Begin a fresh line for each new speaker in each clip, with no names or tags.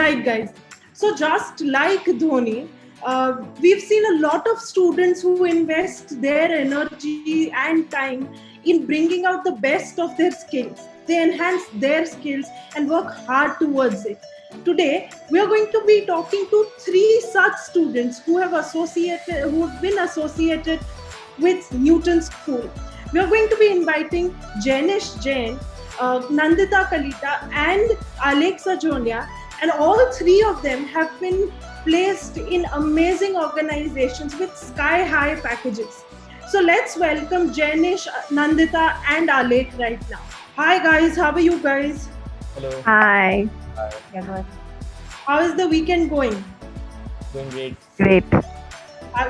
Right, guys. So just like Dhoni, we've seen a lot of students who invest their energy and time in bringing out the best of their skills. They enhance their skills and work hard towards it. Today, we are going to be talking to three such students who have been associated with Newton School. We are going to be inviting Janish Jain, Nandita Kalita, and Alexa Jonia, and all three of them have been placed in amazing organizations with sky high packages. So let's welcome Janish, Nandita, and Alek right now. Hi guys, how are you guys?
Hello.
Hi.
Hi.
Yeah, good.
How is the weekend going?
Doing great.
Great.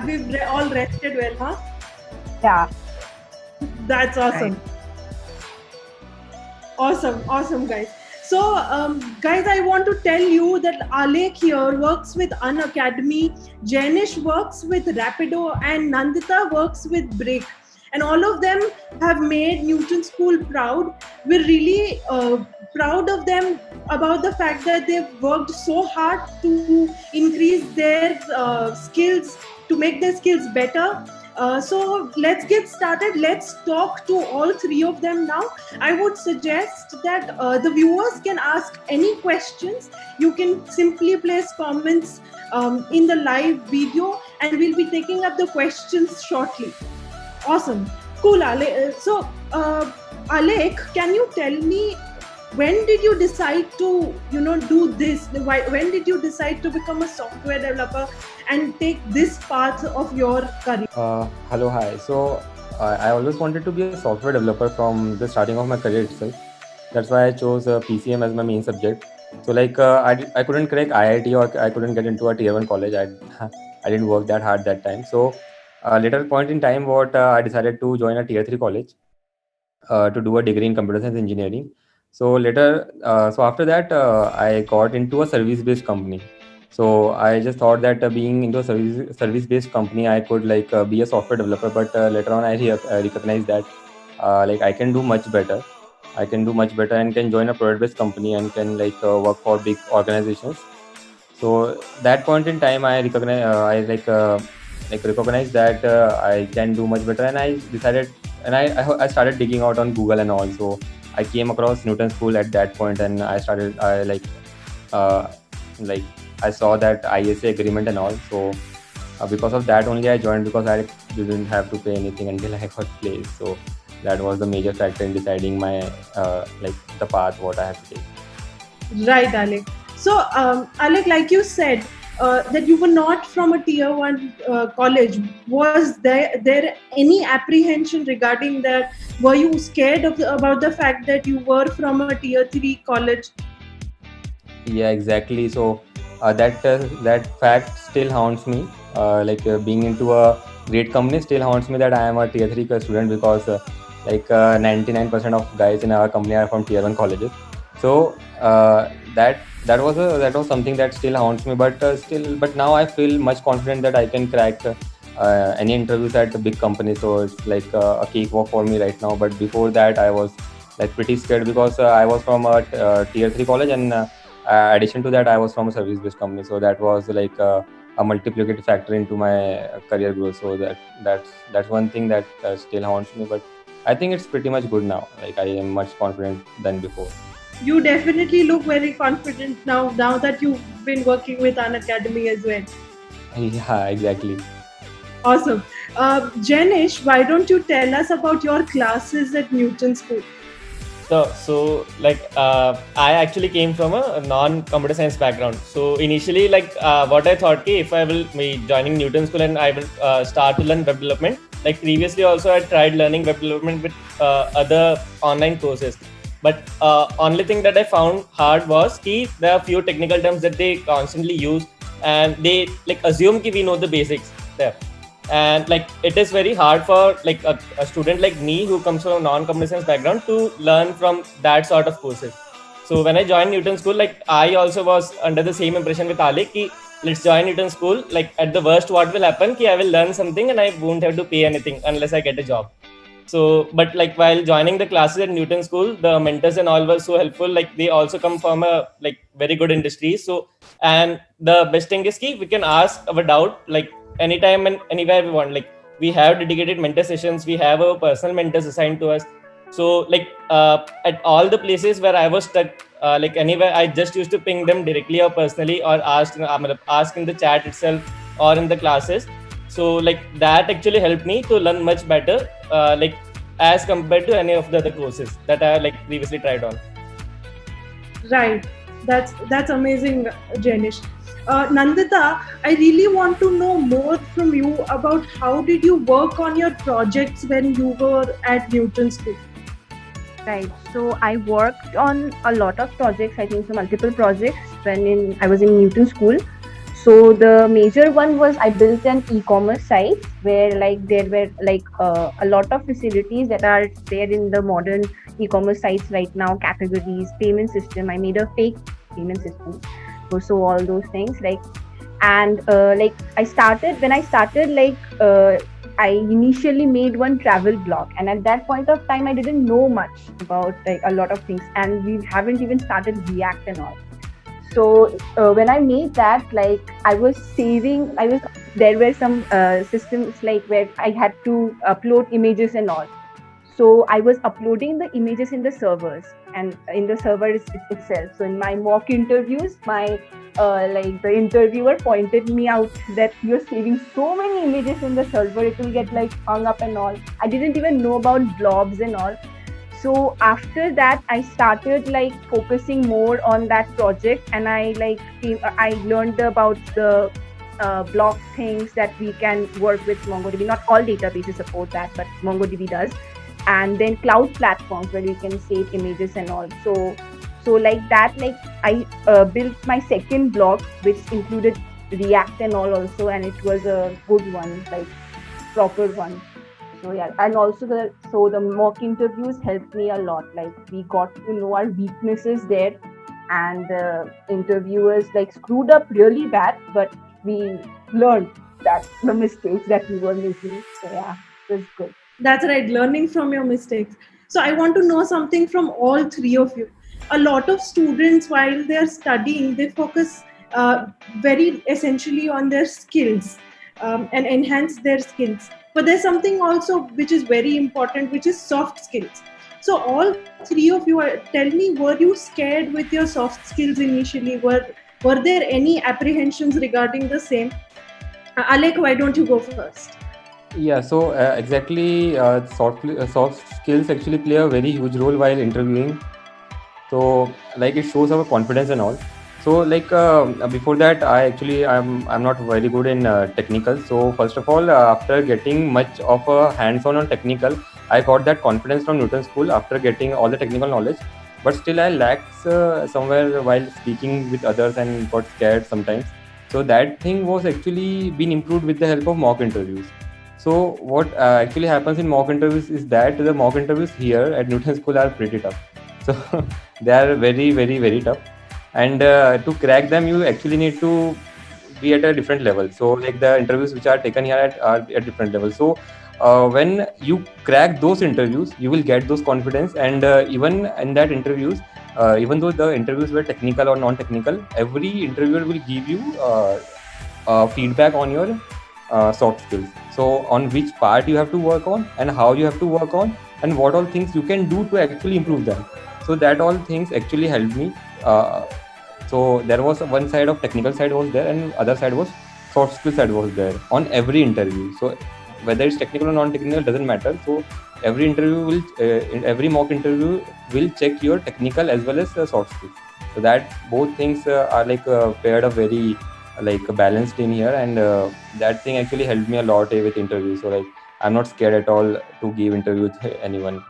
We've all rested well, huh?
Yeah.
That's awesome. Awesome, guys. So, guys, I want to tell you that Alek here works with Unacademy, Janish works with Rapido, and Nandita works with Break. And all of them have made Newton School proud. We're really proud of them about the fact that they've worked so hard to increase their skills, to make their skills better. So let's get started. Let's talk to all three of them now. I would suggest that the viewers can ask any questions. You can simply place comments in the live video, and we'll be taking up the questions shortly. Awesome. Cool, Alek. So, Alek, can you tell me, when did you decide to, do this? When did you decide to become a software developer and take this path of your career?
Hello, hi. So I always wanted to be a software developer from the starting of my career itself. That's why I chose PCM as my main subject. So I couldn't crack IIT, or I couldn't get into a tier 1 college. I didn't work that hard that time. So later point in time, I decided to join a tier 3 college to do a degree in computer science engineering. So after that, I got into a service-based company. So I just thought that being into a service-based company, I could be a software developer. But later on, I recognized that I can do much better. I can do much better and can join a product-based company and can work for big organizations. So that point in time, I recognized that I can do much better, and I decided, and I started digging out on Google and all. So I came across Newton School at that point, and I saw that ISA agreement and all. So because of that only I joined, because I didn't have to pay anything until I got placed. So that was the major factor in deciding my the path what I have to take.
Right, Alek. So, Alek, like you said, that you were not from a tier 1 college. Was there any apprehension regarding that? Were you scared about the fact that you were from a tier 3 college?
Yeah, exactly. So that fact still haunts me. Being into a great company still haunts me, that I am a tier 3 student, because 99% of guys in our company are from tier 1 colleges. So that was something that still haunts me. But now I feel much confident that I can crack any interviews at a big company. So it's like a cakewalk for me right now. But before that, I was pretty scared, because I was from a tier 3 college, and addition to that, I was from a service-based company. So that was a multiplicative factor into my career growth. So that's one thing that still haunts me. But I think it's pretty much good now. I am much confident than before.
You definitely look very confident now that you've been working with Unacademy as well.
Yeah, exactly.
Awesome. Janish, why don't you tell us about your classes at Newton School?
So I actually came from a non-computer science background. So initially, what I thought, if I will be joining Newton School and I will start to learn web development. Like previously also, I tried learning web development with other online courses. But only thing that I found hard was there are few technical terms that they constantly use, and they assume we know the basics there. And it is very hard for a student like me who comes from a non-computer science background to learn from that sort of courses. So when I joined Newton School, I also was under the same impression with Alek, let's join Newton School. At the worst, what will happen? I will learn something and I won't have to pay anything unless I get a job. So, but like while joining the classes at Newton School, the mentors and all were so helpful. Like they also come from a like very good industry. So, and the best thing is we can ask our doubt like anytime and anywhere we want. Like we have dedicated mentor sessions. We have our personal mentors assigned to us. So like at all the places where I was stuck, like anywhere, I just used to ping them directly or personally or ask in the chat itself or in the classes. So like that actually helped me to learn much better, like as compared to any of the other courses that I like previously tried on.
Right. That's amazing, Jenish. Nandita, I really want to know more from you about how did you work on your projects when you were at Newton School?
Right. So I worked on a lot of projects, I think so multiple projects when I was in Newton School. So the major one was I built an e-commerce site where like there were like a lot of facilities that are there in the modern e-commerce sites right now, categories, payment system. I made a fake payment system. So all those things like, and like I started I initially made one travel blog, and at that point of time I didn't know much about like a lot of things, and we haven't even started React and all. So when I made that, like there were some systems like where I had to upload images and all. So I was uploading the images in the servers and in the server itself. So in my mock interviews, my like the interviewer pointed me out that you're saving so many images in the server, it will get like hung up and all. I didn't even know about blobs and all. So after that, I started like focusing more on that project, and I learned about the block things that we can work with MongoDB. Not all databases support that, but MongoDB does. And then cloud platforms where we can save images and all. So like that, like I built my second blog, which included React and all also, and it was a good one, like proper one. So yeah, and also the mock interviews helped me a lot. Like we got to know our weaknesses there, and the interviewers like screwed up really bad, but we learned that the mistakes that we were making. So yeah, it was good.
That's right, learning from your mistakes. So I want to know something from all three of you. A lot of students, while they're studying, they focus very essentially on their skills and enhance their skills. But there's something also which is very important, which is soft skills. So all three of you, tell me, were you scared with your soft skills initially? Were there any apprehensions regarding the same? Alek, why don't you go first?
Yeah, so exactly, soft skills actually play a very huge role while interviewing. So like it shows our confidence and all. So like before that, I'm not very good in technical. So first of all, after getting much of a hands-on on technical, I got that confidence from Newton School after getting all the technical knowledge. But still, I lacked somewhere while speaking with others and got scared sometimes. So that thing was actually been improved with the help of mock interviews. So what actually happens in mock interviews is that the mock interviews here at Newton School are pretty tough. So they are very, very, very tough. And to crack them, you actually need to be at a different level. So like the interviews which are taken here are at different levels. So when you crack those interviews, you will get those confidence. And even in that interviews, even though the interviews were technical or non-technical, every interviewer will give you feedback on your soft skills. So on which part you have to work on and how you have to work on and what all things you can do to actually improve them. So that all things actually helped me. So there was one side of technical side was there and other side was soft skill side was there on every interview. So whether it's technical or non-technical doesn't matter. So every interview will, in every mock interview will check your technical as well as soft skills. So that both things are like paired up very like balanced in here, and that thing actually helped me a lot with interviews. So like I'm not scared at all to give interview with anyone.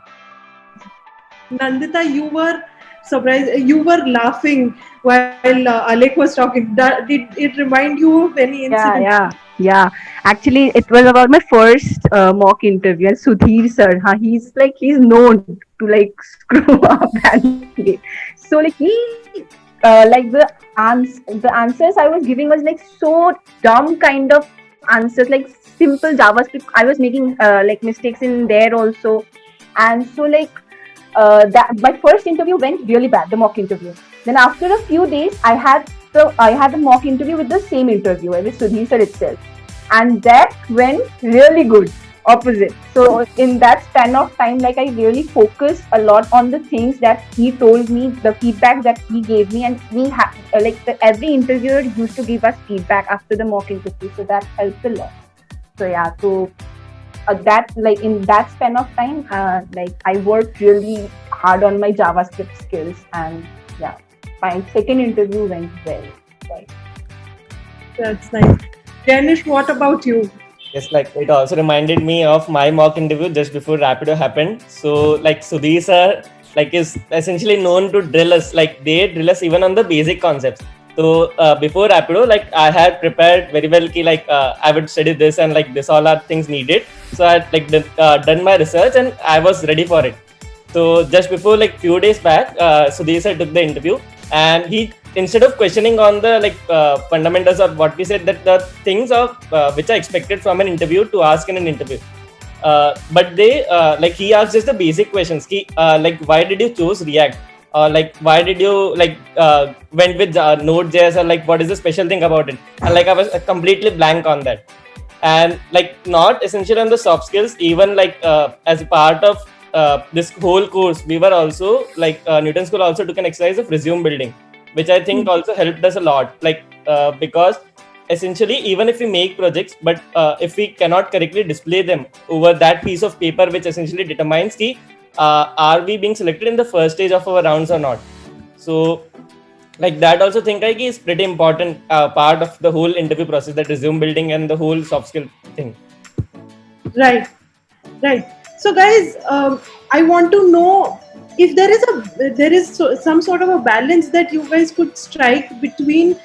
Nandita, you were surprised. You were laughing while Alek was talking. Did it remind you of any incident?
Yeah. Actually, it was about my first mock interview, and Sudhir sir, he's known to like screw up, and so like like the answers I was giving was like so dumb kind of answers, like simple JavaScript. I was making like mistakes in there also. And so like that my first interview went really bad, the mock interview. Then after a few days, I had a mock interview with the same interviewer, with Sudhir sir itself, and that went really good. Opposite. So in that span of time, like I really focused a lot on the things that he told me, the feedback that he gave me, and we had every interviewer used to give us feedback after the mock interview, so that helped a lot. So yeah, so that like in that span of time, like I worked really hard on my JavaScript skills, and yeah, my second interview went well. Right.
That's nice. Janish, what about you?
Yes, like it also reminded me of my mock interview just before Rapido happened. So like Sudhir sir like is essentially known to drill us. Like they drill us even on the basic concepts. So before Rapido, like I had prepared very well. Ki, like I would study this and like this all are things needed. So I had like done my research and I was ready for it. So just before like few days back, Sudhir sir took the interview and he instead of questioning on the like fundamentals or what we said that the things of which are expected from an interview to ask in an interview, but they like he asked just the basic questions. Like why did you choose React? Or like why did you like went with Node.js, or like what is the special thing about it? And like I was completely blank on that. And like not essential on the soft skills, even like as a part of this whole course, we were also like Newton School also took an exercise of resume building, which I think also helped us a lot. Like because essentially, even if we make projects, but if we cannot correctly display them over that piece of paper, which essentially determines the are we being selected in the first stage of our rounds or not. So like that also think like is pretty important part of the whole interview process, that resume building and the whole soft skill thing.
Right. So guys, I want to know if there is some sort of a balance that you guys could strike between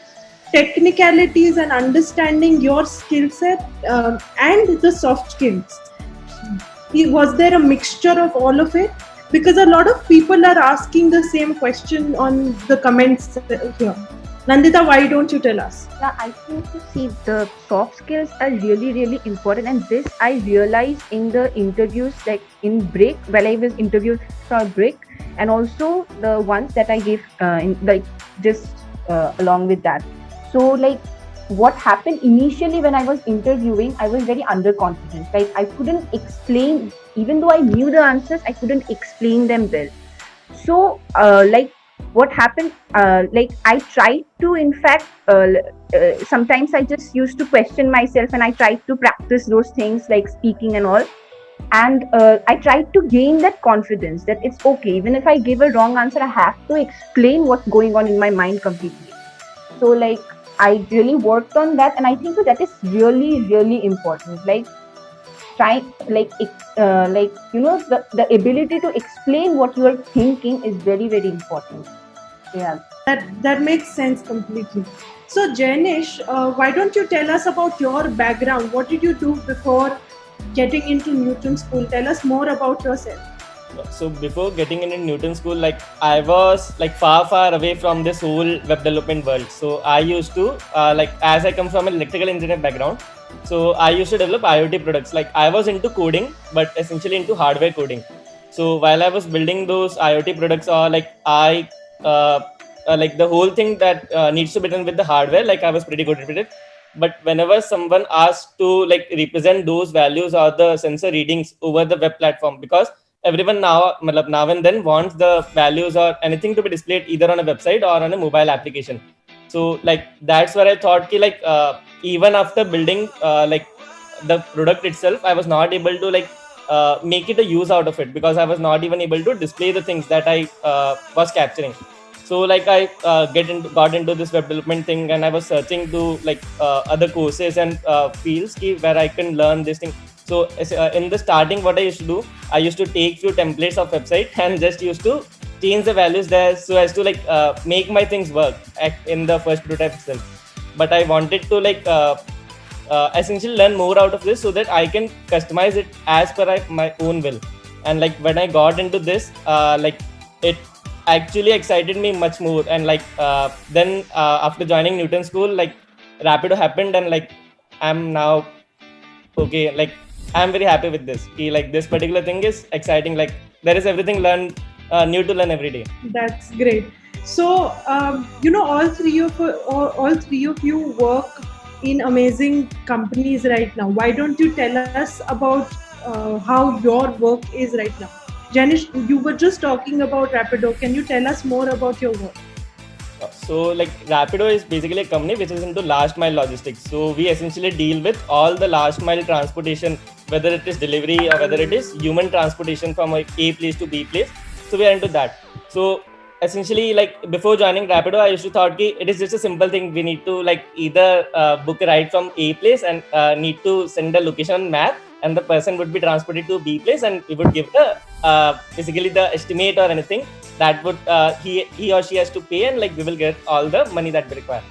technicalities and understanding your skill set and the soft skills. Was there a mixture of all of it? Because a lot of people are asking the same question on the comments here. Nandita, why don't you tell us?
Yeah, I think to see the soft skills are really, really important, and this I realized in the interviews, like in Break, while I was interviewed for Break, and also the ones that I gave in like just along with that. So like what happened initially when I was interviewing, I was very underconfident. Like I couldn't explain, even though I knew the answers, I couldn't explain them well. So like what happened, like I tried to, in fact, sometimes I just used to question myself and I tried to practice those things like speaking and all. And I tried to gain that confidence that it's okay, even if I give a wrong answer, I have to explain what's going on in my mind completely. So like I really worked on that, and I think that is really, really important. Like trying, like you know, the ability to explain what you are thinking is very, very important. Yeah,
That makes sense completely. So Janish, why don't you tell us about your background? What did you do before getting into Newton School? Tell us more about yourself.
So before getting into Newton School, like I was like far away from this whole web development world. So I used to like, as I come from an electrical engineering background, so I used to develop IoT products. Like I was into coding, but essentially into hardware coding. So while I was building those IoT products, like I like the whole thing that needs to be done with the hardware, like I was pretty good at it. But whenever someone asked to like represent those values or the sensor readings over the web platform, because everyone now and then wants the values or anything to be displayed either on a website or on a mobile application. So like that's where I thought like even after building like the product itself, I was not able to like make it a use out of it, because I was not even able to display the things that I was capturing. So like I got into this web development thing, and I was searching to like other courses and fields where I can learn this thing. So in the starting, what I used to do, I used to take few templates of website and just used to change the values there so as to like make my things work in the first prototype itself. But I wanted to like essentially learn more out of this so that I can customize it as per my own will. And like when I got into this, like it actually excited me much more. And like then after joining Newton School, like Rapido happened, and like I'm now okay, like I'm very happy with this. Like this particular thing is exciting. Like there is everything learned, new to learn every day.
That's great. So, all three of you work in amazing companies right now. Why don't you tell us about how your work is right now? Janish, you were just talking about Rapido. Can you tell us more about your work?
So like Rapido is basically a company which is into last mile logistics. So we essentially deal with all the last mile transportation, whether it is delivery or whether it is human transportation from a place to B place. So we are into that. So essentially, like before joining Rapido, I used to thought ki it is just a simple thing. We need to like either book a ride from A place and need to send a location map, and the person would be transported to B place, and we would give the basically the estimate or anything that would he or she has to pay, and like we will get all the money that we require.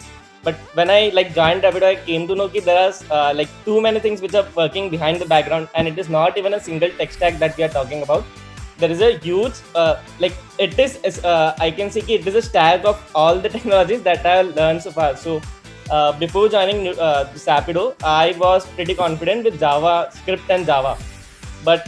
But when I like joined Rapido, I came to know that there are like too many things which are working behind the background, and it is not even a single tech stack that we are talking about. There is a huge like it is I can say it is a stack of all the technologies that I have learned so far. So before joining Rapido, I was pretty confident with JavaScript and Java, but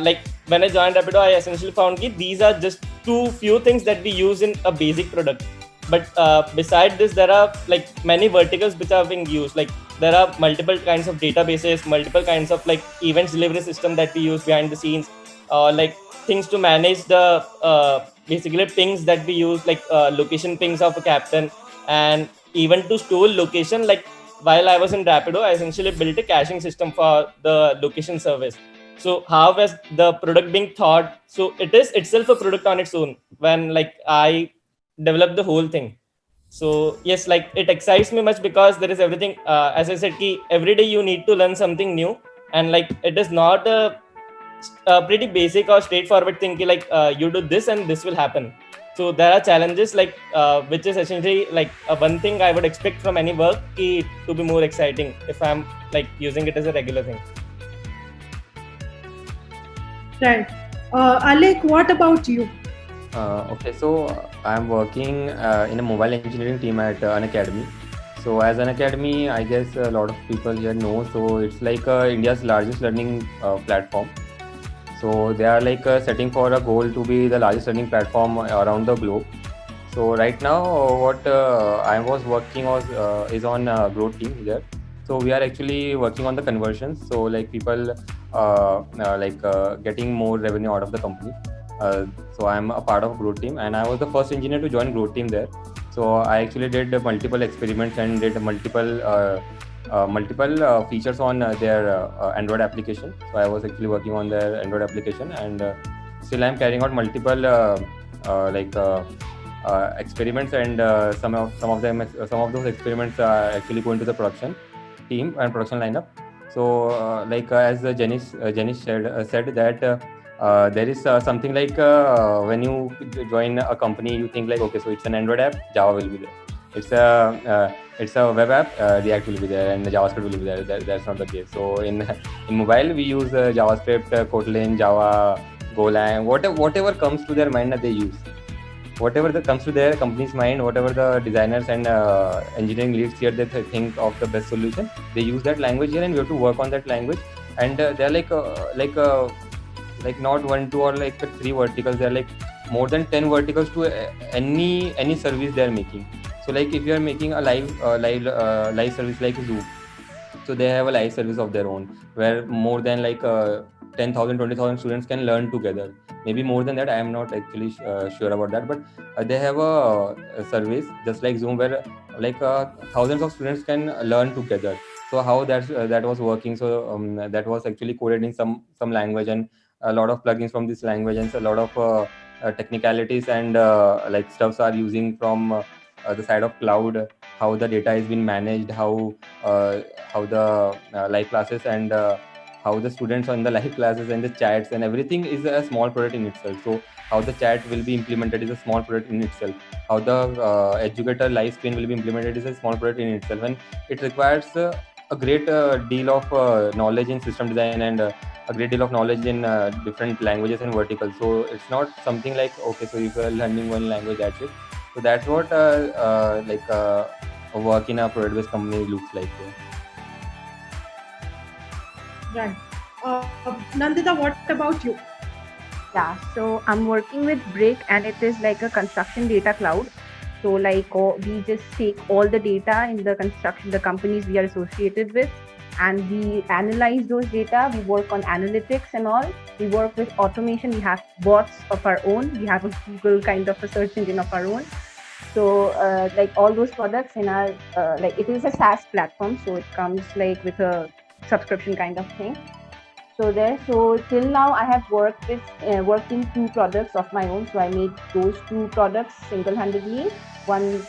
like when I joined Rapido, I essentially found that these are just too few things that we use in a basic product. But beside this, there are like many verticals which are being used. Like there are multiple kinds of databases, multiple kinds of like events delivery system that we use behind the scenes, like things to manage the basically pings that we use, like location pings of a captain, and even to store location. Like while I was in Rapido, I essentially built a caching system for the location service. So how was the product being thought? So it is itself a product on its own when like I developed the whole thing. So yes, like it excites me much because there is everything. As I said, every day you need to learn something new, and like it is not a pretty basic or straightforward thing. Like you do this and this will happen. So there are challenges like which is essentially like one thing I would expect from any work to be more exciting if I'm like using it as a regular thing.
Right. Alec, what about you?
Okay, so I'm working in a mobile engineering team at Unacademy. So as Unacademy, I guess a lot of people here know. So it's like India's largest learning platform. So they are like setting for a goal to be the largest learning platform around the globe. So right now, what I was working on is on growth team here. So we are actually working on the conversions. So like people getting more revenue out of the company. So I'm a part of growth team, and I was the first engineer to join growth team there. So I actually did multiple experiments and did multiple features on their Android application. So I was actually working on their Android application, and still I'm carrying out multiple experiments, and some of those experiments actually go into the production team and production lineup. So as Janish said that there is something like when you join a company, you think like, okay, so it's an Android app, Java will be there. It's a web app, React will be there, and JavaScript will be there. That's not the case. So in mobile, we use JavaScript, Kotlin, Java, Golang, whatever comes to their mind that they use. Whatever that comes to their company's mind, whatever the designers and engineering leads here they think of the best solution, they use that language here, and we have to work on that language. And they're like not 1, 2 or like 3 verticals. They're like more than 10 verticals to any service they're making. So like if you are making a live service like Zoom, so they have a live service of their own where more than like 10,000, 20,000 students can learn together. Maybe more than that, I am not actually sure about that, but they have a service just like Zoom where like thousands of students can learn together. So how that was working? So that was actually coded in some language, and a lot of plugins from this language, and a lot of technicalities and like stuffs are using from the side of cloud, how the data is being managed, how the live classes and how the students on the live classes and the chats and everything is a small product in itself. So how the chat will be implemented is a small product in itself. How the educator live screen will be implemented is a small product in itself, and it requires a great deal of knowledge in system design and a great deal of knowledge in different languages and verticals. So it's not something like, okay, so if you're learning one language, that's it. So that's what a work in a product-based company looks like.
Right. Nandita, what about you?
Yeah, so I'm working with Brick, and it is like a construction data cloud. So like we just take all the data in the construction, the companies we are associated with, and we analyze those data. We work on analytics and all. We work with automation. We have bots of our own. We have a Google kind of a search engine of our own. So like all those products in our like it is a SaaS platform, so it comes like with a subscription kind of thing. So till now I have worked in two products of my own. So I made those two products single-handedly. One is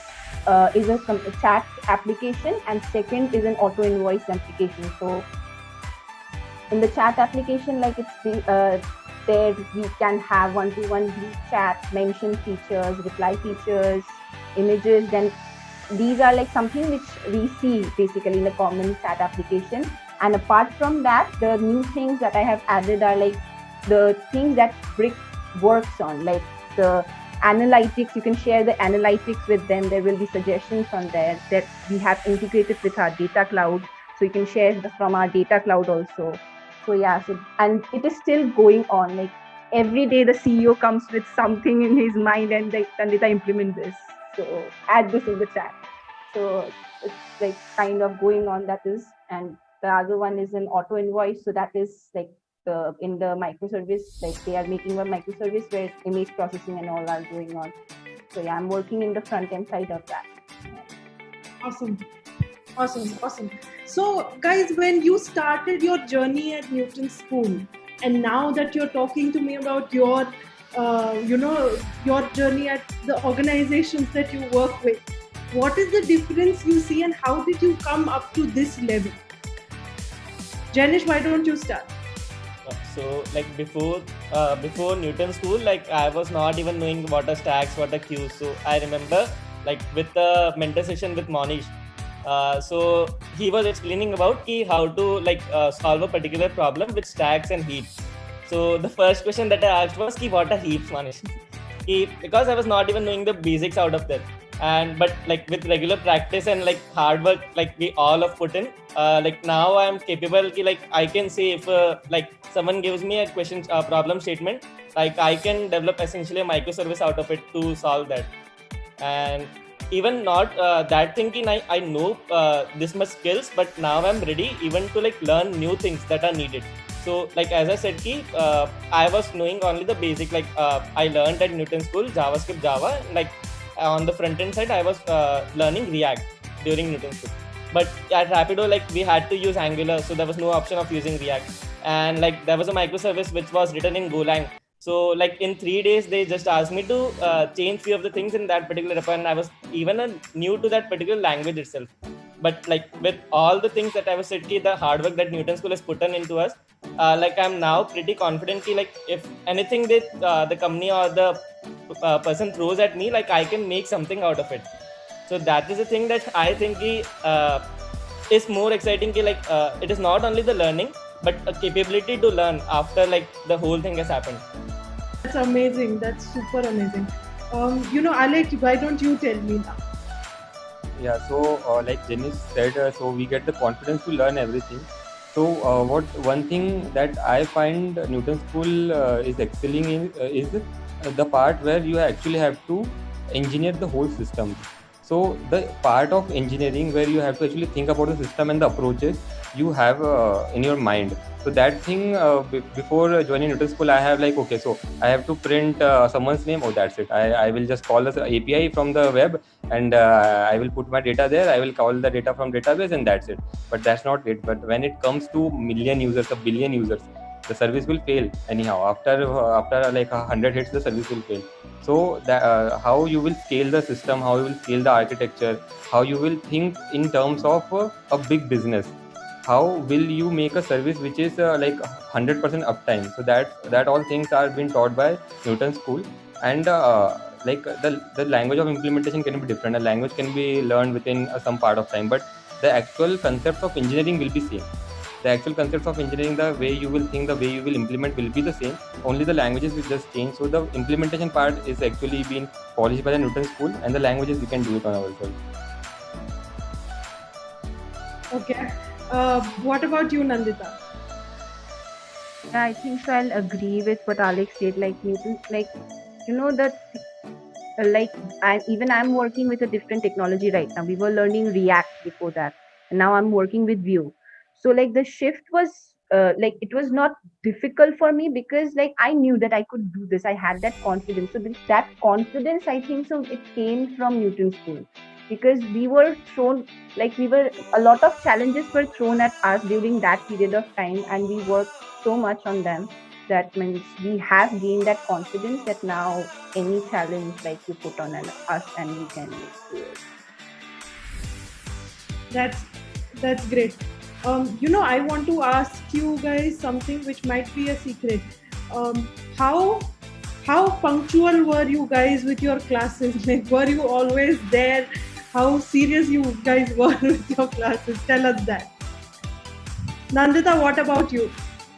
a chat application, and second is an auto invoice application. So in the chat application, like there we can have one-to-one group chat, mention features, reply features, images. Then these are like something which we see basically in a common chat application. And apart from that, the new things that I have added are like the things that Brick works on, like the analytics. You can share the analytics with them. There will be suggestions on there that we have integrated with our data cloud. So you can share from our data cloud also. So yeah, and it is still going on. Like every day the CEO comes with something in his mind and like, Nandita, implement this. So add this in the chat. So it's like kind of going on, that is. And the other one is an auto invoice. So that is like in the microservice, like they are making a microservice where image processing and all are going on. So yeah, I'm working in the front end side of that.
Awesome. So guys, when you started your journey at Newton School, and now that you're talking to me about your your journey at the organizations that you work with, what is the difference you see, and how did you come up to this level? Janish, why don't you start?
So like before Newton School, like I was not even knowing what are stacks, what are queues. So I remember like with the mentor session with Monish, so he was explaining about how to solve a particular problem with stacks and heaps. So the first question that I asked was what are heaps, Monish? Because I was not even knowing the basics out of that. But like with regular practice and like hard work, like we all have put in, like now I am capable like I can say if like someone gives me a question problem statement, like I can develop essentially a microservice out of it to solve that. And even not that thinking I know this much skills, but now I'm ready even to like learn new things that are needed. So like as I said, I was knowing only the basic, like I learned at Newton School JavaScript, Java, like on the front end side I was learning React during Newton School. But at Rapido, like we had to use Angular, so there was no option of using React. And like there was a microservice which was written in Golang. So like in 3 days they just asked me to change few of the things in that particular repo, and I was even new to that particular language itself. But like with all the things that I was said, the hard work that Newton School has put on into us, like I'm now pretty confident like if anything that the company or the person throws at me, like I can make something out of it. So that is the thing that I think is more exciting. Like it is not only the learning, but a capability to learn after like the whole thing has happened.
That's amazing. That's super amazing. Alec, why don't you tell me now?
Yeah, so like Jenny said, so we get the confidence to learn everything. So one thing that I find Newton School is excelling in is the part where you actually have to engineer the whole system. So the part of engineering where you have to actually think about the system and the approaches you have in your mind. So that thing before joining Newton School, I have like, okay, so I have to print someone's name. Oh, that's it. I will just call the API from the web, and I will put my data there. I will call the data from database, and that's it. But that's not it. But when it comes to million users, a billion users, the service will fail anyhow. After like 100 hits, the service will fail. So that, how you will scale the system, how you will scale the architecture, how you will think in terms of a big business. How will you make a service which is like 100% uptime? So that all things are being taught by Newton School. And like the language of implementation can be different. A language can be learned within some part of time, but the actual concepts of engineering will be same. The actual concepts of engineering, the way you will think, the way you will implement will be the same. Only the languages will just change. So the implementation part is actually being polished by the Newton School, and the languages we can do it on ourselves.
Okay. What about you, Nandita?
Yeah, I think so. I'll agree with what Alex said. Like Newton, like that, like I'm working with a different technology right now. We were learning React before that, and now I'm working with Vue. So like the shift was like it was not difficult for me because like I knew that I could do this. I had that confidence. So that confidence, I think so, it came from Newton School because we were thrown a lot of challenges were thrown at us during that period of time, and we worked so much on them. That means we have gained that confidence that now any challenge like you put on us and we can do it.
That's great. I want to ask you guys something which might be a secret. How punctual were you guys with your classes? Like, were you always there? How serious you guys were with your classes? Tell us that. Nandita, what about you?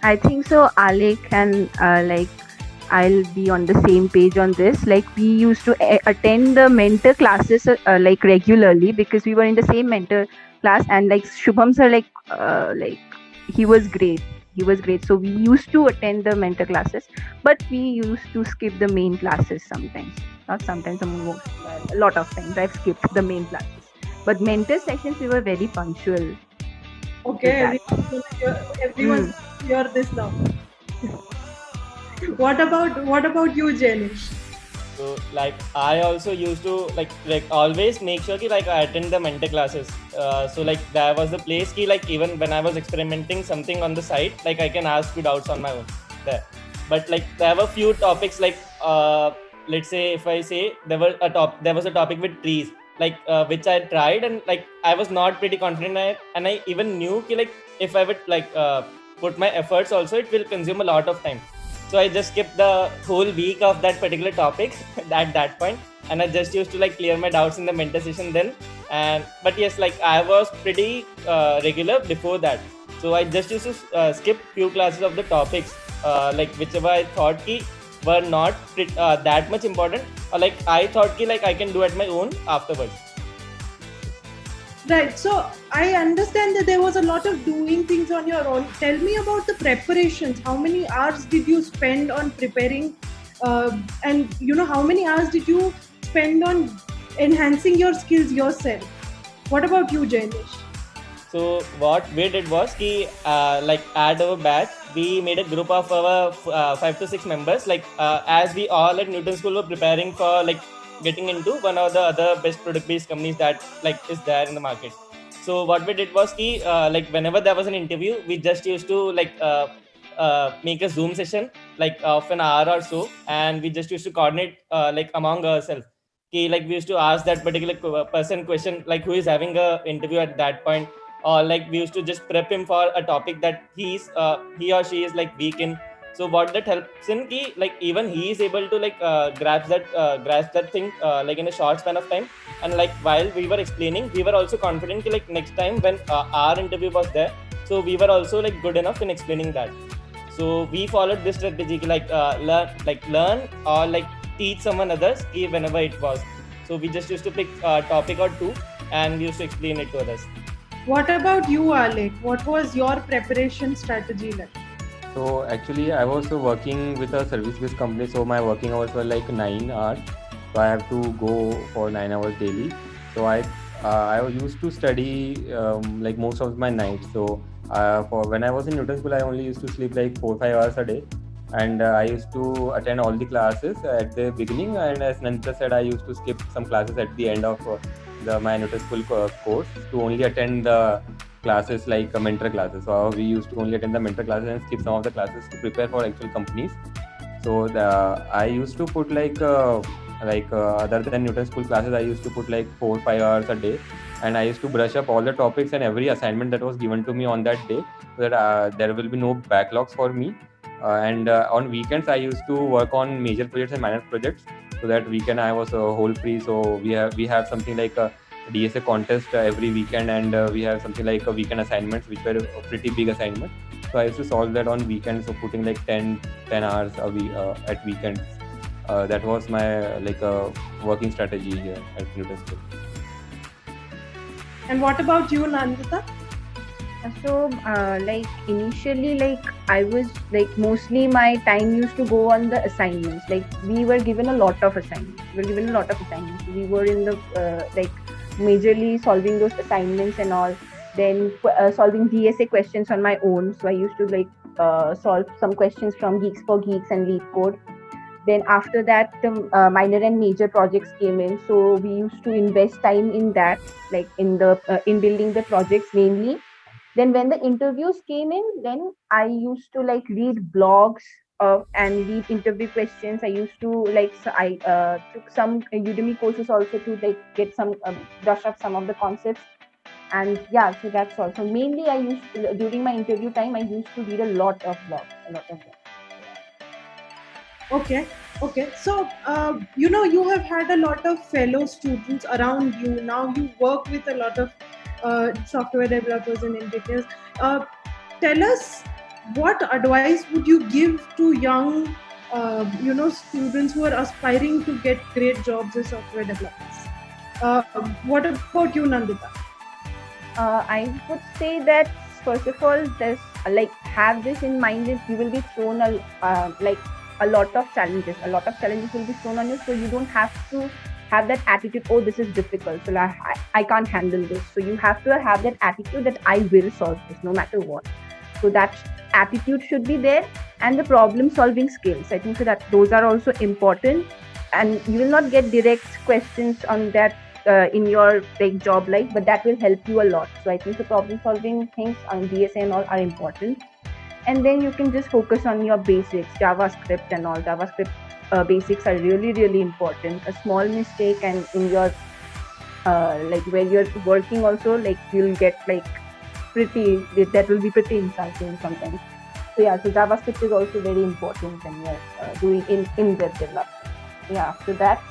I think so, Alec, and I'll be on the same page on this. Like we used to attend the mentor classes like regularly because we were in the same mentor class, and like Shubham sir, like he was great. He was great. So we used to attend the mentor classes, but we used to skip the main classes sometimes. Not sometimes, a lot of times I've skipped the main classes. But mentor sessions we were very punctual.
Okay, everyone's hear this now. What about you, Janish?
So like I also used to like always make sure that like I attend the mentor classes. So like that was the place ki like even when I was experimenting something on the side, like I can ask you doubts on my own there. But like there were few topics like let's say if I say there was a topic with trees like which I tried, and like I was not pretty confident in it, and I even knew ki, like if I would like put my efforts also, it will consume a lot of time. So I just skipped the whole week of that particular topic at that point, and I just used to like clear my doubts in the mentor session then. And but yes, like I was pretty regular before that, so I just used to skip few classes of the topics like whichever I thought ki were not that much important, or like I thought ki like I can do at my own afterwards.
Right. So I understand that there was a lot of doing things on your own. Tell me about the preparations. How many hours did you spend on preparing? And how many hours did you spend on enhancing your skills yourself? What about you, Janish?
So what we did was ki like at our batch, we made a group of our 5 to 6 members. Like as we all at Newton School were preparing for like getting into one of the other best product-based companies that like is there in the market. So what we did was ki like whenever there was an interview, we just used to like make a Zoom session like of an hour or so, and we just used to coordinate like among ourselves. Ki like we used to ask that particular person question like who is having a interview at that point, or like we used to just prep him for a topic that he or she is like weak in. So what that helps in ki like even he is able to like grasp that thing like in a short span of time. And like while we were explaining, we were also confident ki like next time when our interview was there, so we were also like good enough in explaining that. So we followed this strategy ki like learn or like teach someone others ki whenever it was. So we just used to pick a topic or two and we used to explain it to others.
What about you, Alec? What was your preparation strategy like?
So actually, I was working with a service-based company, so my working hours were like 9 hours. So I have to go for 9 hours daily. So I used to study like most of my nights. So for when I was in Newton School, I only used to sleep like 4-5 hours a day, and I used to attend all the classes at the beginning. And as Nandita said, I used to skip some classes at the end of my Newton School course to only attend the classes like mentor classes. So we used to only attend the mentor classes and skip some of the classes to prepare for actual companies. So I used to put like other than Newton School classes, I used to put like 4-5 hours a day, and I used to brush up all the topics and every assignment that was given to me on that day, so that there will be no backlogs for me. And on weekends, I used to work on major projects and minor projects, so that weekend I was whole free. So we have something like a DSA contest every weekend, and we have something like a weekend assignments, which were a pretty big assignment. So I used to solve that on weekends, so putting like 10 hours a week at weekends. That was my working strategy here at Newton School.
And what about you, Nandita?
So, like initially, like I was like mostly my time used to go on the assignments. Like we were given a lot of assignments. We were in the like majorly solving those assignments and all. Then solving DSA questions on my own. So I used to like solve some questions from Geeks for Geeks and Lead Code. Then after that, the minor and major projects came in. So we used to invest time in that, like in the in building the projects mainly. Then when the interviews came in, then I used to like read blogs and read interview questions. I used to like I took some Udemy courses also to like get some brush up some of the concepts. And yeah, so that's all. So mainly I used during my interview time, I used to read a lot of blogs, a lot of them.
Okay, okay. So, you have had a lot of fellow students around you. Now you work with a lot of software developers and engineers. Tell us, what advice would you give to young, students who are aspiring to get great jobs as software developers? What about you, Nandita?
I would say that first of all, there's like have this in mind that you will be thrown like a lot of challenges. A lot of challenges will be thrown on you, so you don't have to have that attitude. Oh, this is difficult, so I can't handle this. So you have to have that attitude that I will solve this no matter what. So that attitude should be there, and the problem solving skills. I think so that those are also important, and you will not get direct questions on that in your like job life, but that will help you a lot. So I think the problem solving things on DSA and all are important. And then you can just focus on your basics, JavaScript and all. JavaScript basics are really, really important. A small mistake and in your like when you're working also, like you'll get like that will be pretty insulting sometimes. So yeah, so JavaScript is also very important when you're doing in-depth development. Yeah, after that,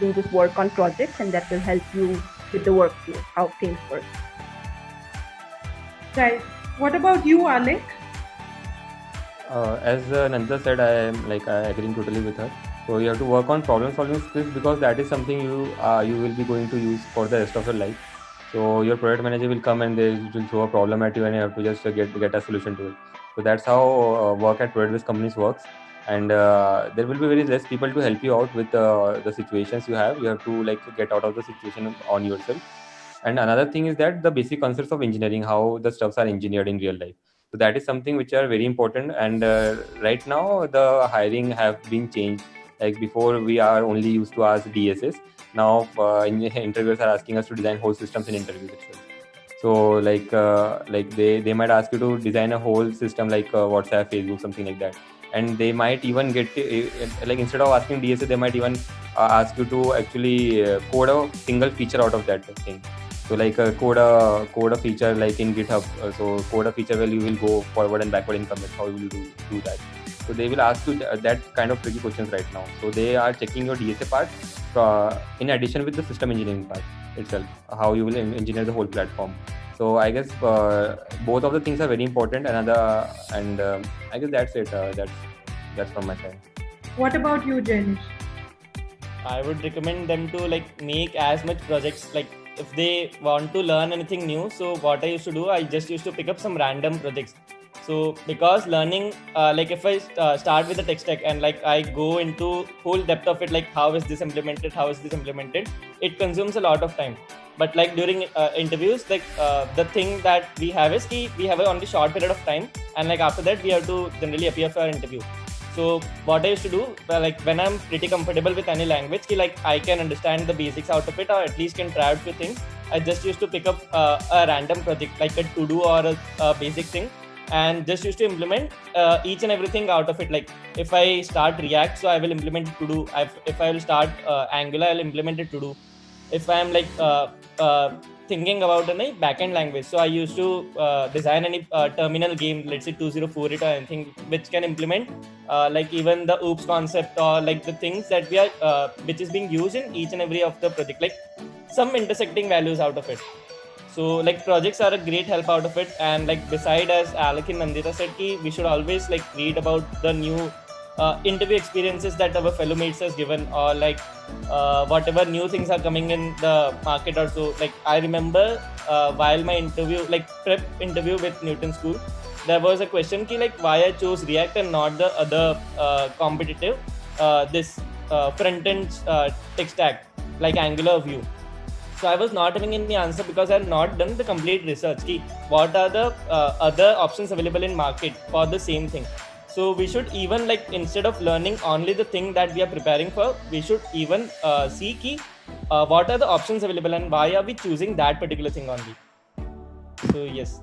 you just work on projects, and that will help you with the workflow, how things work.
Right. What about you, Alec?
As Nandita said, I agreeing totally with her. So you have to work on problem solving skills, because that is something you will be going to use for the rest of your life. So your product manager will come and they will throw a problem at you, and you have to just get a solution to it. So that's how work at product-based companies works. And there will be very less people to help you out with the situations you have. You have to like get out of the situation on yourself. And another thing is that the basic concepts of engineering, how the stuffs are engineered in real life. So that is something which are very important. And right now the hiring have been changed. Like before, we are only used to ask DSS. Now interviewers are asking us to design whole systems in interviews itself. So like they might ask you to design a whole system like WhatsApp, Facebook, something like that. And they might even get like instead of asking DSA, they might even ask you to actually code a single feature out of that thing. So like code a feature like in GitHub. So code a feature where you will go forward and backward in commits. How you will do that? So they will ask you that kind of tricky questions right now. So they are checking your DSA part in addition with the system engineering part itself. How you will engineer the whole platform. So I guess both of the things are very important. I guess that's it. That's from my side.
What about you, Janish?
I would recommend them to like make as much projects, like if they want to learn anything new. So what I used to do, I just used to pick up some random projects. So because learning, like if I start with the tech stack and like I go into whole depth of it, like how is this implemented, it consumes a lot of time. But like during interviews, like the thing that we have is we have a only short period of time, and like after that we have to generally appear for our interview. So what I used to do, like when I'm pretty comfortable with any language, like I can understand the basics out of it, or at least can try out few things, I just used to pick up a random project like a to-do or a basic thing, and just used to implement each and everything out of it. Like if I start React, so I will implement it to do. If I will start Angular, I'll implement it to do. If I'm like thinking about any backend language, so I used to design any terminal game, let's say 2048 or anything, which can implement like even the OOPS concept, or like the things that we are which is being used in each and every of the project, like some intersecting values out of it. So like projects are a great help out of it. And like beside, as Alec and Nandita said, we should always like read about the new interview experiences that our fellow mates has given, or like whatever new things are coming in the market or so. Like I remember while my interview, like prep interview with Newton School, there was a question ki like why I chose React and not the other competitive this front end tech stack like Angular or Vue. So I was not having any answer because I had not done the complete research. Ki what are the other options available in market for the same thing? So we should even like instead of learning only the thing that we are preparing for, we should even see ki what are the options available and why are we choosing that particular thing only. So yes.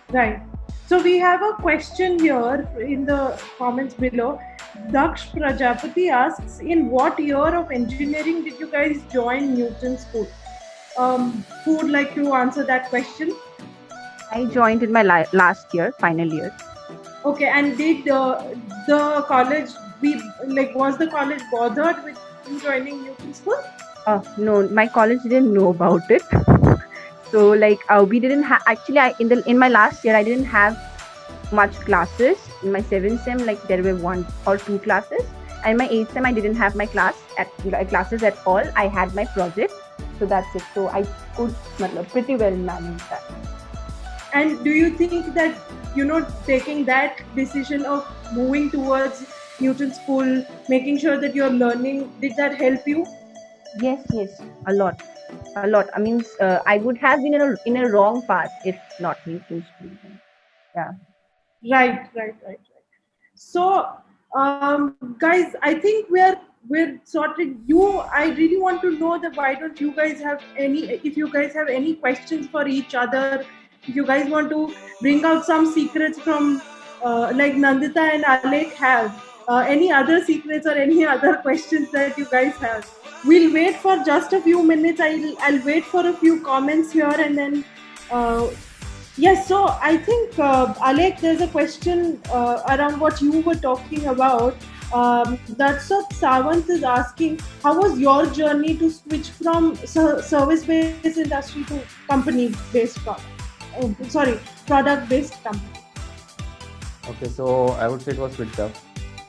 Right. So we have a question here in the comments below. Daksh Prajapati asks, in what year of engineering did you guys join Newton School? Who would like to answer that question?
I joined in my last year, final year.
Okay, and did the college was the college bothered with you joining Newton School?
No, my college didn't know about it. So like we didn't have, actually in my last year I didn't have much classes. In my 7th sem, like there were 1 or 2 classes, and my 8th sem I didn't have my classes at all. I had my project, so that's it. So I could pretty well manage that.
And do you think that taking that decision of moving towards Newton School, making sure that you're learning, did that help you?
Yes, a lot. I mean, I would have been in a wrong path if not Newton School. Yeah.
Right. So, guys, I think we're sorted. I really want to know that why don't you guys have if you guys have any questions for each other, if you guys want to bring out some secrets from like Nandita and Alek have, any other secrets or any other questions that you guys have. We'll wait for just a few minutes. I'll wait for a few comments here and then. Yes, so I think, Alek, there's a question around what you were talking about. That's what Savant is asking. How was your journey to switch from service-based industry to company-based product-based company?
Okay, so I would say it was pretty tough,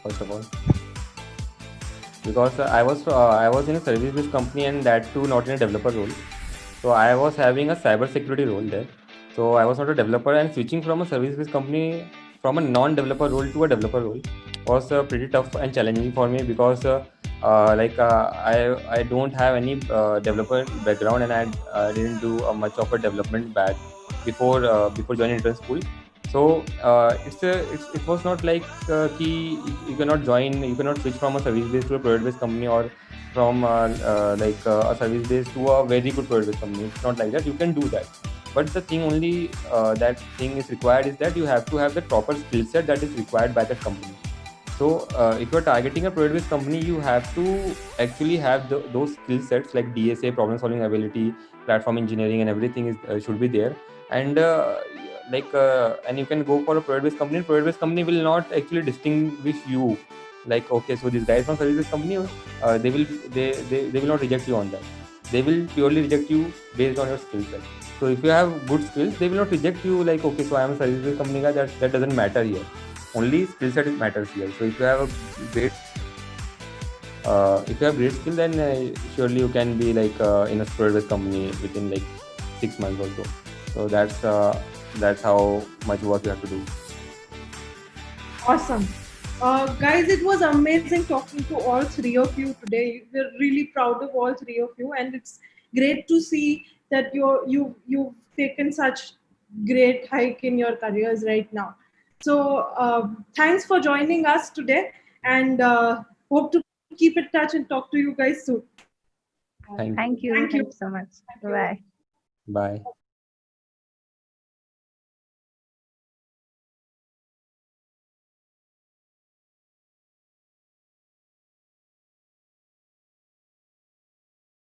first of all, because I was in a service-based company, and that too not in a developer role. So I was having a cybersecurity role there. So I was not a developer, and switching from a service-based company from a non-developer role to a developer role was pretty tough and challenging for me, because I don't have any developer background, and I didn't do much of a development back before joining Newton School. So it was not like you cannot switch from a service-based to a product-based company, or from a service-based to a very good product-based company. It's not like that. You can do that. But the thing only that thing is required is that you have to have the proper skill set that is required by that company. So if you're targeting a product-based company, you have to actually have those skill sets like DSA, problem-solving ability, platform engineering, and everything should be there. And and you can go for a product-based company. Product-based company will not actually distinguish you. Like, okay, so these guys from service-based company, they will not reject you on that. They will purely reject you based on your skill set. So if you have good skills, they will not reject you like, okay, so I am a service-based company guy. That doesn't matter here. Only skill set matters here. So if you have great skill, then surely you can be like in a product-based company within like 6 months or so. So that's how much work you have to do.
Awesome. Guys, it was amazing talking to all 3 of you today. We're really proud of all 3 of you, and it's great to see that you've taken such great hike in your careers right now. So thanks for joining us today, and hope to keep in touch and talk to you guys soon.
Thank you so much. Bye.
Bye.